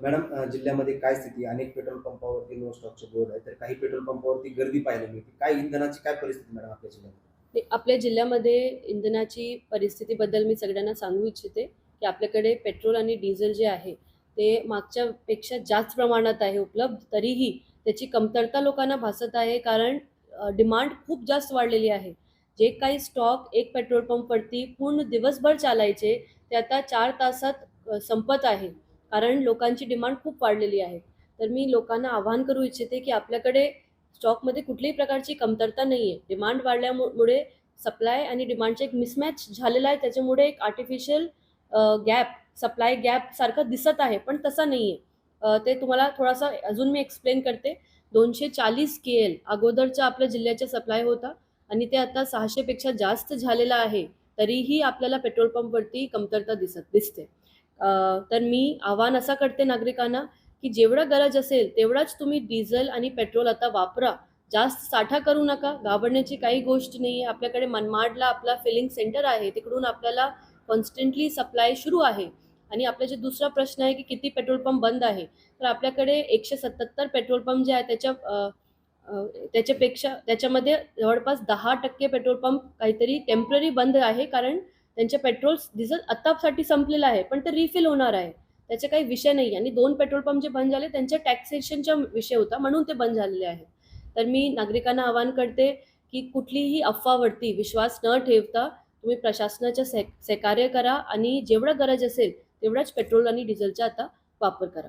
Madam जिल्ह्यामध्ये काय स्थिती आहे? अनेक पेट्रोल पंपावरती नो स्टॉकचे बोर्ड आहे, तर काही पेट्रोल पंपावरती गर्दी पाहायला मिळते. काय इंधनाची काय परिस्थिती मॅडम आपल्या जिल्ह्यात? आपल्या जिल्ह्यामध्ये इंधनाची परिस्थितीबद्दल मी सगळ्यांना सांगू इच्छिते की आपल्याकडे पेट्रोल आणि डिझेल जे आहे ते मागच्यापेक्षा जास्त प्रमाणात आहे उपलब्ध, तरीही त्याची कमतरता लोकांना भासत आहे, कारण डिमांड खूप जास्त वाढलेली आहे. जे काही स्टॉक एक पेट्रोल पंपवरती पूर्ण दिवसभर चालायचे ते आता 4 तासात संपत आहे, कारण लोकांची डिमांड खूप वाढलेली आहे. तर मी लोकांना आवाहन करू इच्छिते की आपल्याकडे स्टॉकमध्ये कुठल्याही प्रकारची कमतरता नाही आहे. डिमांड वाढल्यामुळे सप्लाय आणि डिमांडचा एक मिसमॅच झालेला आहे. त्याच्यामुळे एक आर्टिफिशियल गॅप, सप्लाय गॅप सारखं दिसत आहे, पण तसा नाही आहे. ते तुम्हाला थोडासा अजून मी एक्सप्लेन करते. 240 KL अगोदरचा आपल्या जिल्ह्याचा सप्लाय होता आणि ते आता 600 पेक्षा जास्त झालेला आहे. तरीही आपल्याला पेट्रोल पंपवरती कमतरता दिसते. तर मी आवाहन असं करते नागरिकांना की जेवढं गरज असेल तेवढाच तुम्ही डिझेल आणि पेट्रोल आता वापरा. जास्त साठा करू नका. घाबरण्याची काही गोष्ट नाही आहे. आपल्याकडे मनमाडला आपला फिलिंग सेंटर आहे, तिकडून आपल्याला कॉन्स्टंटली सप्लाय सुरू आहे. आणि आपला जे दुसरा प्रश्न आहे की किती पेट्रोल पंप बंद आहे, तर आपल्याकडे 177 पेट्रोल पंप जे आहे त्याच्यामध्ये जवळपास 10% पेट्रोल पंप काहीतरी टेम्पररी बंद आहे, कारण त्यांचे पेट्रोल डिझेल आत्तासाठी संपलेलं आहे, पण ते रिफिल होणार आहे. त्याचे काही विषय नाही. आणि 2 पेट्रोल पंप जे बंद झाले त्यांच्या टॅक्सेशनचा विषय होता, म्हणून ते बंद झालेले आहेत. तर मी नागरिकांना आवाहन करते की कुठलीही अफवावरती विश्वास न ठेवता तुम्ही प्रशासनाच्या सहकार्य करा आणि जेवढं गरज असेल तेवढाच पेट्रोल आणि डिझेलचा आता वापर करा.